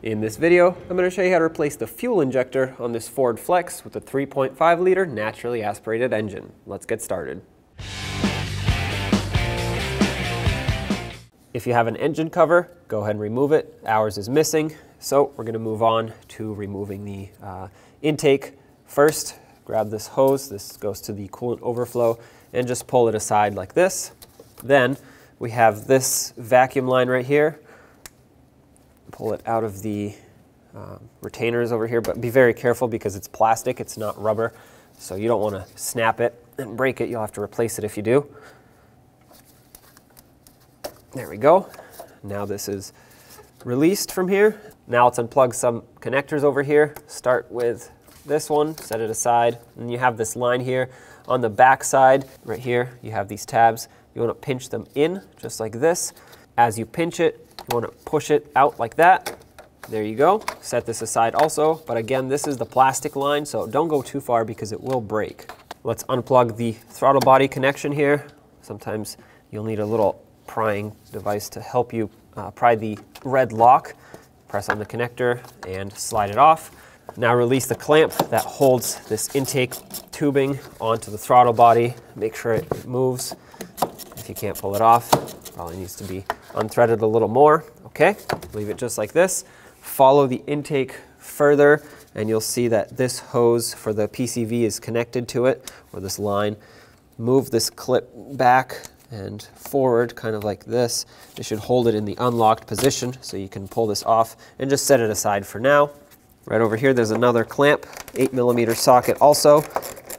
In this video, I'm going to show you how to replace the fuel injector on this Ford Flex with a 3.5 liter naturally aspirated engine. Let's get started. If you have an engine cover, go ahead and remove it. Ours is missing, so we're going to move on to removing the intake. First, grab this hose. This goes to the coolant overflow, and just pull it aside like this. Then we have this vacuum line right here. Pull it out of the retainers over here, but be very careful because it's plastic, it's not rubber, so you don't want to snap it and break it. You'll have to replace it if you do. There we go. Now this is released from here. Now let's unplug some connectors over here. Start with this one, set it aside, and you have this line here. On the back side, right here, you have these tabs. You want to pinch them in, just like this. As you pinch it, you want to push it out like that. There you go. Set this aside also, but again, this is the plastic line, so don't go too far because it will break. Let's unplug the throttle body connection here. Sometimes you'll need a little prying device to help you pry the red lock. Press on the connector and slide it off. Now release the clamp that holds this intake tubing onto the throttle body. Make sure it moves. If you can't pull it off, probably needs to be unthreaded a little more. Okay, leave it just like this. Follow the intake further and you'll see that this hose for the PCV is connected to it, or this line. Move this clip back and forward, kind of like this. It should hold it in the unlocked position so you can pull this off and just set it aside for now. Right over here there's another clamp, 8mm socket also.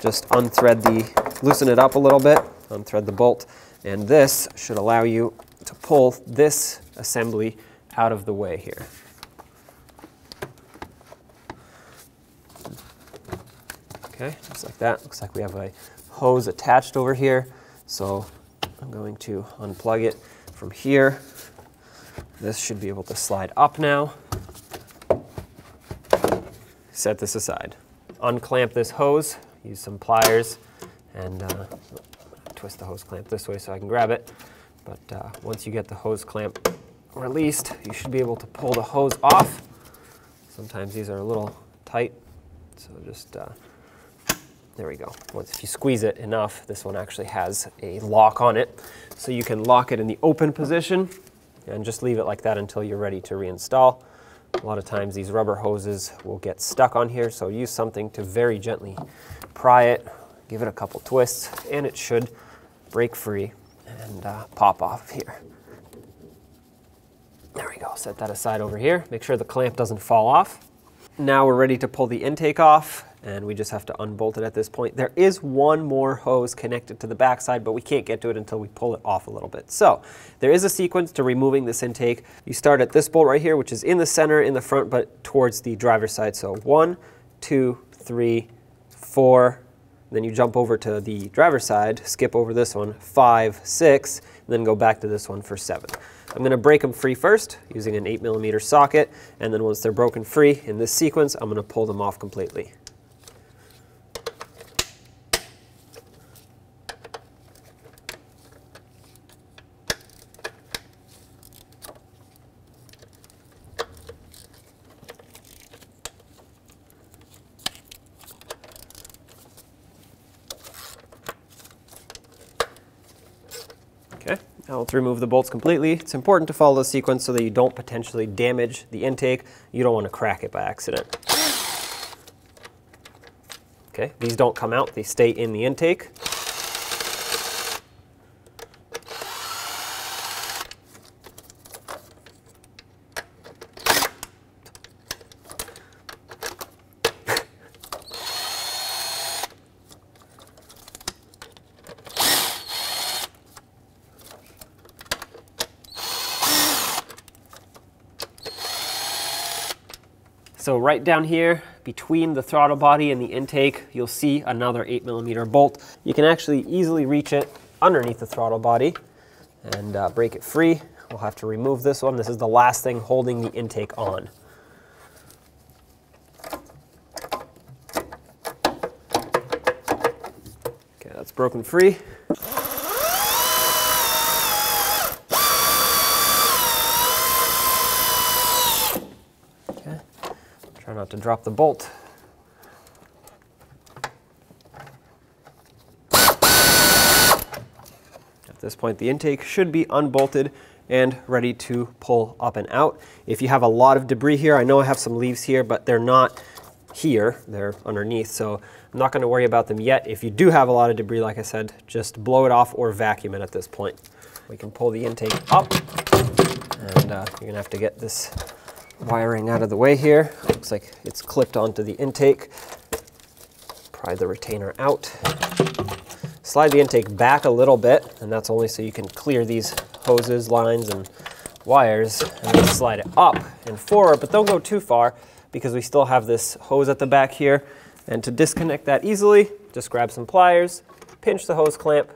Just loosen it up a little bit, unthread the bolt, and this should allow you to pull this assembly out of the way here. Okay, just like that. Looks like we have a hose attached over here. So I'm going to unplug it from here. This should be able to slide up now. Set this aside. Unclamp this hose, use some pliers, and twist the hose clamp this way so I can grab it. But once you get the hose clamp released, you should be able to pull the hose off. Sometimes these are a little tight, so just there we go. If you squeeze it enough, this one actually has a lock on it, so you can lock it in the open position and just leave it like that until you're ready to reinstall. A lot of times these rubber hoses will get stuck on here, so use something to very gently pry it, give it a couple twists, and it should break free and pop off here. There we go. Set that aside over here. Make sure the clamp doesn't fall off. Now we're ready to pull the intake off, and we just have to unbolt it at this point. There is one more hose connected to the backside, but we can't get to it until we pull it off a little bit. So there is a sequence to removing this intake. You start at this bolt right here, which is in the center, in the front, but towards the driver's side. So 1, 2, 3, 4. Then you jump over to the driver's side, skip over this one, 5, 6, and then go back to this one for 7. I'm going to break them free first using an 8mm socket, and then once they're broken free in this sequence, I'm going to pull them off completely. Okay, now let's remove the bolts completely. It's important to follow the sequence so that you don't potentially damage the intake. You don't want to crack it by accident. Okay, these don't come out, they stay in the intake. So right down here, between the throttle body and the intake, you'll see another 8mm bolt. You can actually easily reach it underneath the throttle body and break it free. We'll have to remove this one. This is the last thing holding the intake on. Okay, that's broken free. Try not to drop the bolt. At this point, the intake should be unbolted and ready to pull up and out. If you have a lot of debris here, I know I have some leaves here, but they're not here, they're underneath, so I'm not going to worry about them yet. If you do have a lot of debris, like I said, just blow it off or vacuum it at this point. We can pull the intake up, and you're going to have to get this wiring out of the way here. Looks like it's clipped onto the intake. Pry the retainer out. Slide the intake back a little bit, and that's only so you can clear these hoses, lines, and wires, and then slide it up and forward, but don't go too far because we still have this hose at the back here. And to disconnect that easily, just grab some pliers, pinch the hose clamp,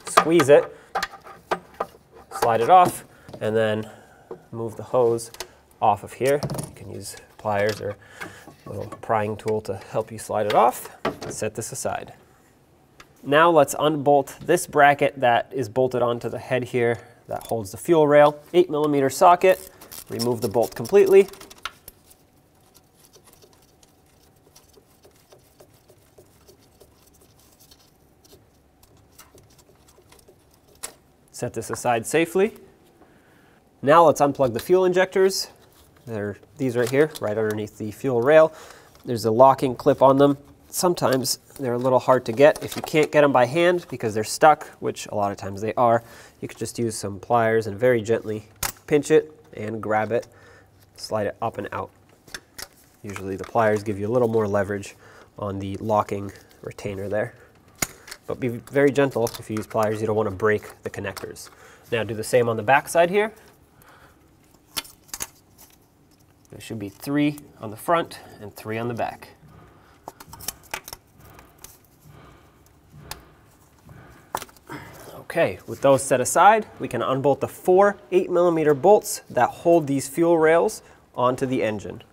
squeeze it, slide it off, and then move the hose off of here. You can use pliers or a little prying tool to help you slide it off. Set this aside. Now let's unbolt this bracket that is bolted onto the head here that holds the fuel rail. 8mm socket, remove the bolt completely. Set this aside safely. Now let's unplug the fuel injectors. These right here, right underneath the fuel rail. There's a locking clip on them. Sometimes they're a little hard to get. If you can't get them by hand because they're stuck, which a lot of times they are, you could just use some pliers and very gently pinch it and grab it, slide it up and out. Usually the pliers give you a little more leverage on the locking retainer there. But be very gentle. If you use pliers, you don't want to break the connectors. Now do the same on the back side here. There should be 3 on the front and 3 on the back. Okay, with those set aside, we can unbolt the 4 8mm bolts that hold these fuel rails onto the engine.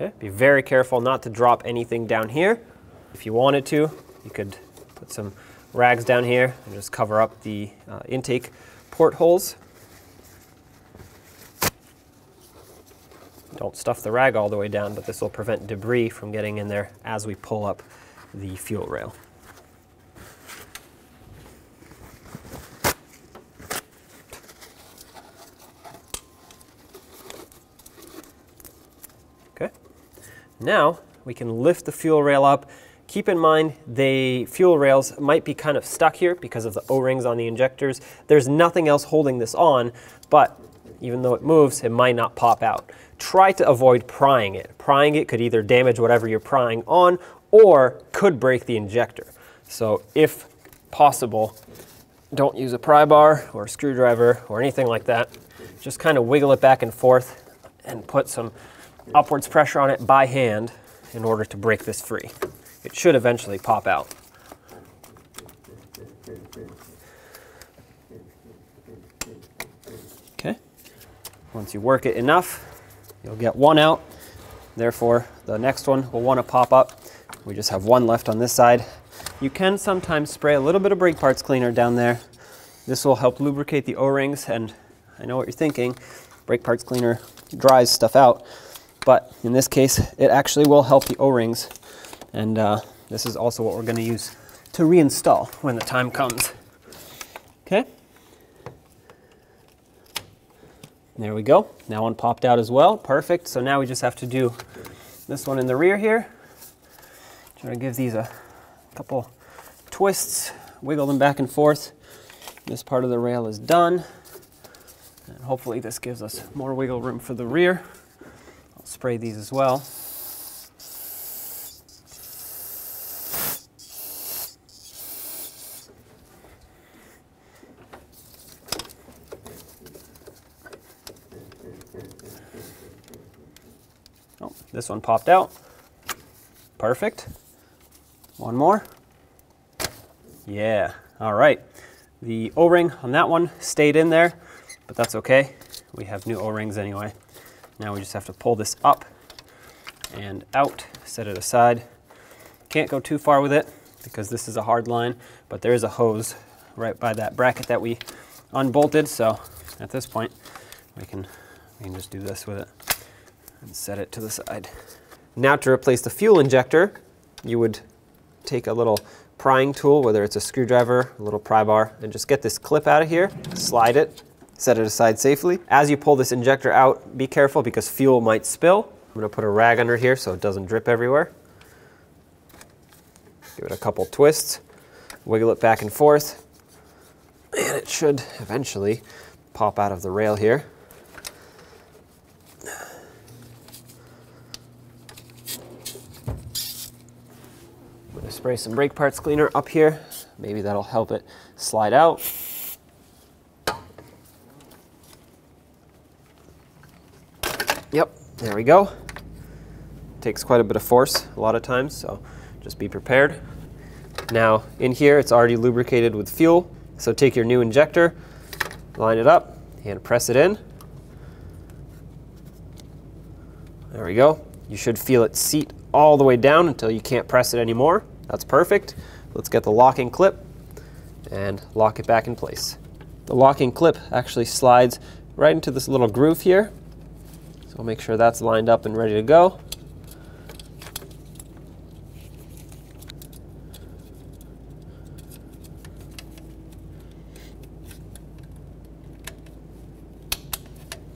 Okay, be very careful not to drop anything down here. If you wanted to, you could put some rags down here and just cover up the intake port holes. Don't stuff the rag all the way down, but this will prevent debris from getting in there as we pull up the fuel rail. Okay. Now we can lift the fuel rail up. Keep in mind the fuel rails might be kind of stuck here because of the O-rings on the injectors. There's nothing else holding this on, but even though it moves, it might not pop out. Try to avoid prying it. Prying it could either damage whatever you're prying on or could break the injector. So if possible, don't use a pry bar or a screwdriver or anything like that. Just kind of wiggle it back and forth and put some upwards pressure on it by hand in order to break this free. It should eventually pop out. Okay. Once you work it enough, you'll get one out. Therefore, the next one will want to pop up. We just have one left on this side. You can sometimes spray a little bit of brake parts cleaner down there. This will help lubricate the O-rings, and I know what you're thinking. Brake parts cleaner dries stuff out. But in this case, it actually will help the O-rings. And this is also what we're going to use to reinstall when the time comes. Okay. There we go. Now one popped out as well. Perfect. So now we just have to do this one in the rear here. Try to give these a couple twists wiggle them back and forth. This part of the rail is done. And hopefully this gives us more wiggle room for the rear. I'll spray these as well. Oh, this one popped out. Perfect. One more. Yeah, all right. The O-ring on that one stayed in there, but that's okay. We have new O-rings anyway. Now we just have to pull this up and out, set it aside. Can't go too far with it because this is a hard line, but there is a hose right by that bracket that we unbolted. So at this point, we can just do this with it and set it to the side. Now to replace the fuel injector, you would take a little prying tool, whether it's a screwdriver, a little pry bar, and just get this clip out of here, slide it, set it aside safely. As you pull this injector out, be careful because fuel might spill. I'm gonna put a rag under here so it doesn't drip everywhere. Give it a couple twists, wiggle it back and forth, and it should eventually pop out of the rail here. I'm gonna spray some brake parts cleaner up here. Maybe that'll help it slide out. Yep, there we go. Takes quite a bit of force a lot of times, so just be prepared. Now in here it's already lubricated with fuel, so take your new injector, line it up, and press it in. There we go. You should feel it seat all the way down until you can't press it anymore. That's perfect. Let's get the locking clip and lock it back in place. The locking clip actually slides right into this little groove here. So I'll make sure that's lined up and ready to go.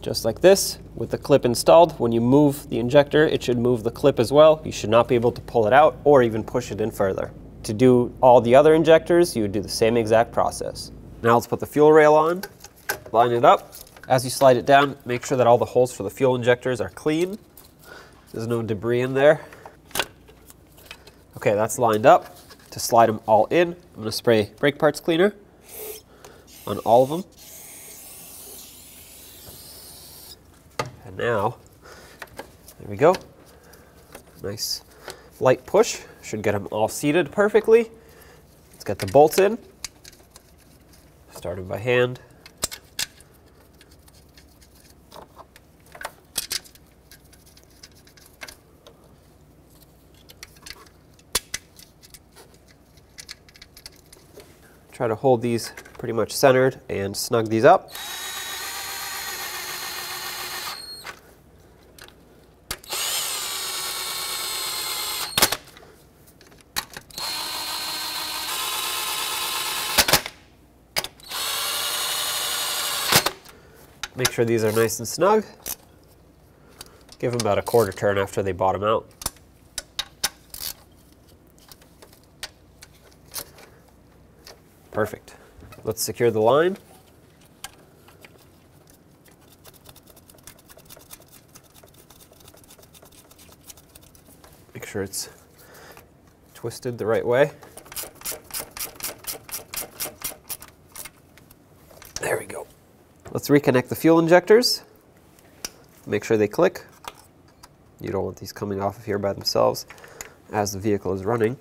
Just like this, with the clip installed, when you move the injector, it should move the clip as well. You should not be able to pull it out or even push it in further. To do all the other injectors, you would do the same exact process. Now let's put the fuel rail on, line it up. As you slide it down, make sure that all the holes for the fuel injectors are clean. There's no debris in there. Okay, that's lined up. To slide them all in, I'm gonna spray brake parts cleaner on all of them. And now, there we go. Nice light push. Should get them all seated perfectly. Let's get the bolts in. Starting by hand. Try to hold these pretty much centered and snug these up. Make sure these are nice and snug. Give them about a quarter turn after they bottom out. Perfect. Let's secure the line. Make sure it's twisted the right way. There we go. Let's reconnect the fuel injectors. Make sure they click. You don't want these coming off of here by themselves as the vehicle is running.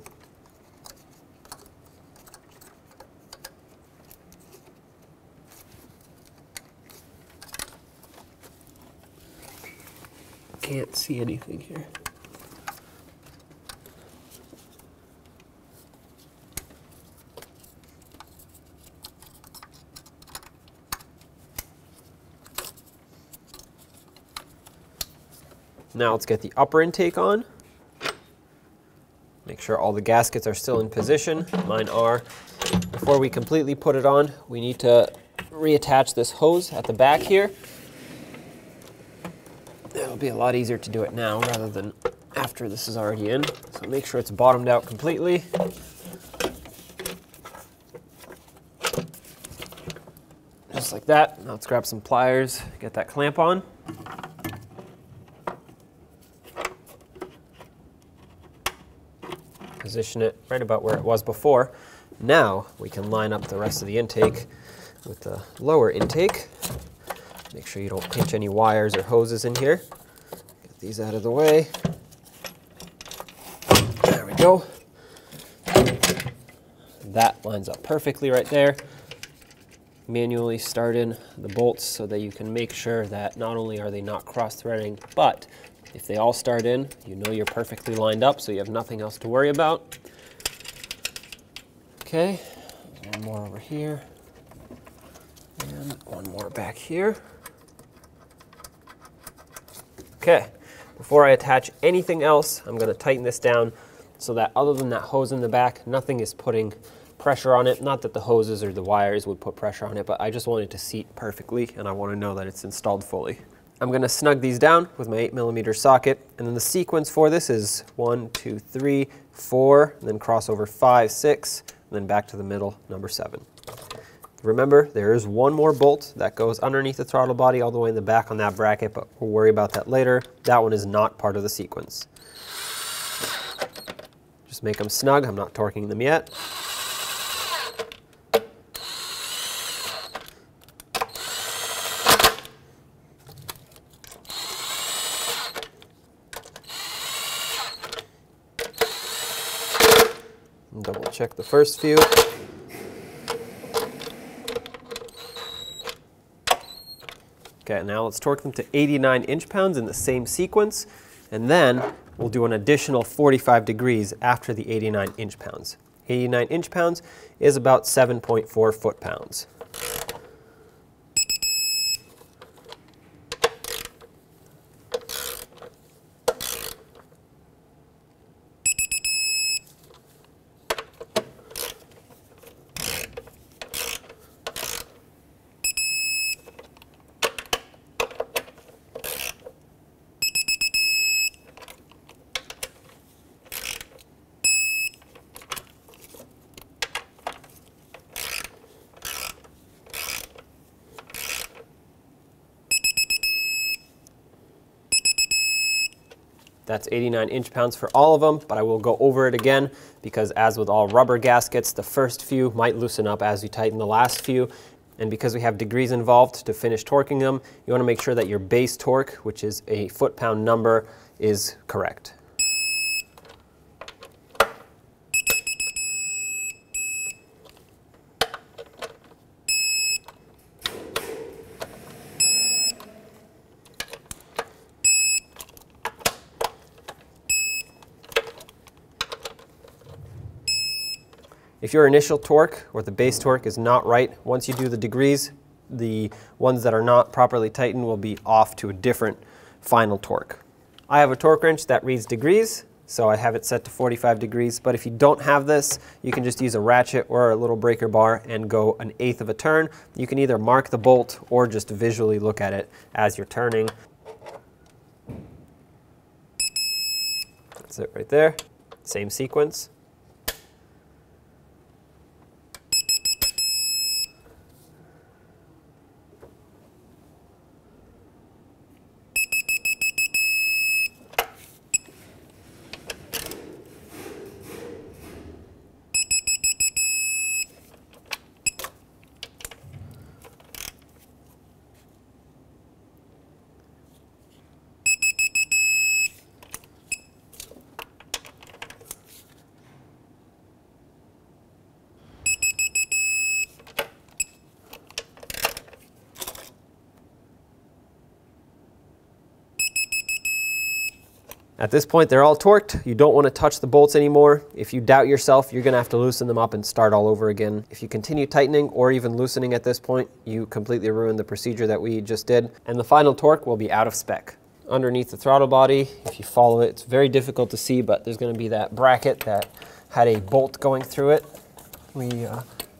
Can't see anything here. Now let's get the upper intake on. Make sure all the gaskets are still in position. Mine are. Before we completely put it on, we need to reattach this hose at the back here. It'll be a lot easier to do it now rather than after this is already in. So make sure it's bottomed out completely. Just like that. Now let's grab some pliers, get that clamp on. Position it right about where it was before. Now we can line up the rest of the intake with the lower intake. Make sure you don't pinch any wires or hoses in here. Get these out of the way. There we go. That lines up perfectly right there. Manually start in the bolts so that you can make sure that not only are they not cross-threading, but if they all start in, you know you're perfectly lined up, so you have nothing else to worry about. Okay, one more over here, and one more back here. Okay, before I attach anything else, I'm going to tighten this down so that other than that hose in the back, nothing is putting pressure on it. Not that the hoses or the wires would put pressure on it, but I just want it to seat perfectly, and I want to know that it's installed fully. I'm going to snug these down with my 8mm socket, and then the sequence for this is 1, 2, 3, 4, and then cross over 5, 6, and then back to the middle, number 7. Remember, there is one more bolt that goes underneath the throttle body all the way in the back on that bracket, but we'll worry about that later. That one is not part of the sequence. Just make them snug. I'm not torquing them yet. Double check the first few. Okay, now let's torque them to 89 inch-pounds in the same sequence, and then we'll do an additional 45 degrees after the 89 inch-pounds. 89 inch-pounds is about 7.4 foot-pounds. That's 89 inch-pounds for all of them, but I will go over it again because as with all rubber gaskets, the first few might loosen up as you tighten the last few. And because we have degrees involved to finish torquing them, you want to make sure that your base torque, which is a foot-pound number, is correct. If your initial torque or the base torque is not right, once you do the degrees, the ones that are not properly tightened will be off to a different final torque. I have a torque wrench that reads degrees, so I have it set to 45 degrees, but if you don't have this, you can just use a ratchet or a little breaker bar and go 1/8 of a turn. You can either mark the bolt or just visually look at it as you're turning. That's it right there. Same sequence. At this point, they're all torqued. You don't want to touch the bolts anymore. If you doubt yourself, you're going to have to loosen them up and start all over again. If you continue tightening or even loosening at this point, you completely ruin the procedure that we just did. And the final torque will be out of spec. Underneath the throttle body, if you follow it, it's very difficult to see, but there's going to be that bracket that had a bolt going through it. We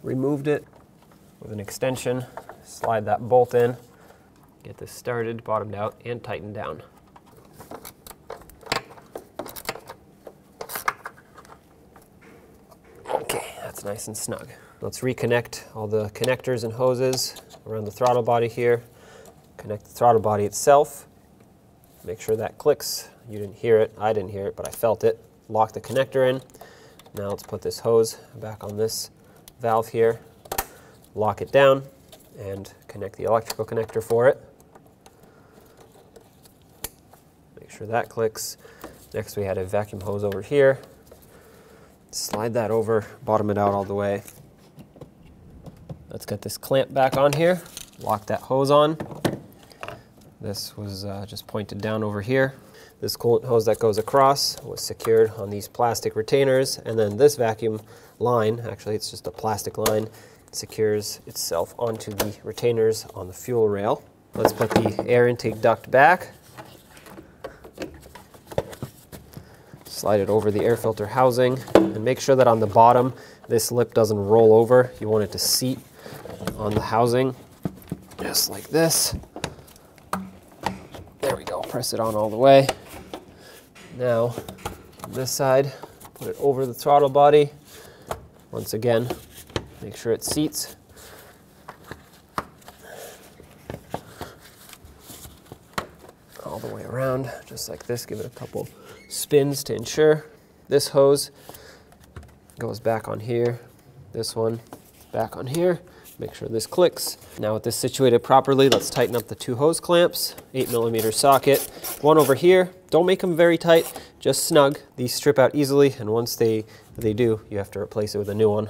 removed it with an extension, slide that bolt in, get this started, bottomed out, and tightened down. nice and snug. Let's reconnect all the connectors and hoses around the throttle body here. Connect the throttle body itself. Make sure that clicks. You didn't hear it, I didn't hear it, but I felt it. Lock the connector in. Now let's put this hose back on this valve here. Lock it down and connect the electrical connector for it. Make sure that clicks. Next we had a vacuum hose over here. Slide that over, bottom it out all the way. Let's get this clamp back on here. Lock that hose on. This was just pointed down over here. This coolant hose that goes across was secured on these plastic retainers, and then this vacuum line, actually it's just a plastic line, secures itself onto the retainers on the fuel rail. Let's put the air intake duct back. Slide it over the air filter housing, and make sure that on the bottom this lip doesn't roll over. You want it to seat on the housing, just like this. There we go, press it on all the way. Now, on this side, put it over the throttle body. Once again, make sure it seats. All the way around, just like this. Give it a couple spins to ensure. This hose goes back on here. This one back on here. Make sure this clicks. Now with this situated properly, let's tighten up the two hose clamps. 8mm socket. One over here. Don't make them very tight, just snug. These strip out easily, and once they do, you have to replace it with a new one.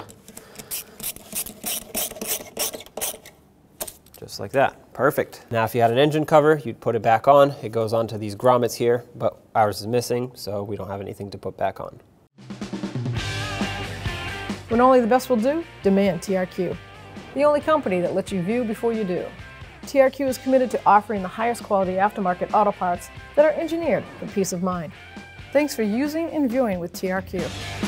Just like that. Perfect. Now if you had an engine cover, you'd put it back on. It goes onto these grommets here, but ours is missing, so we don't have anything to put back on. When only the best will do, demand TRQ. The only company that lets you view before you do. TRQ is committed to offering the highest quality aftermarket auto parts that are engineered for peace of mind. Thanks for using and viewing with TRQ.